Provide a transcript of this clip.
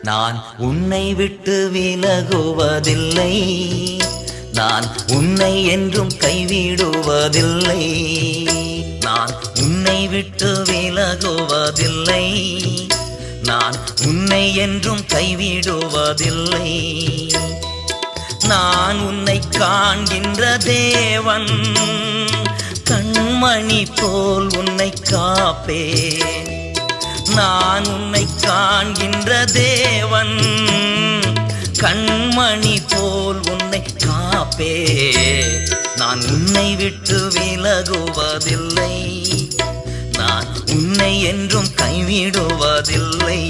நான் உன்னை விட்டு விலகுவதில்லை, நான் உன்னை என்றும் கைவிடுவதில்லை. நான் உன்னை விட்டு விலகுவதில்லை, நான் உன்னை என்றும் கைவிடுவதில்லை. நான் உன்னை காண்கின்ற தேவன், கண்மணி போல் உன்னை காப்பேன். நான் உன்னை காண்கின்ற தேவன், கண்மணி போல் உன்னை காப்பேன். நான் உன்னை விட்டு விலகுவதில்லை, நான் உன்னை என்றும் கைவிடுவதில்லை.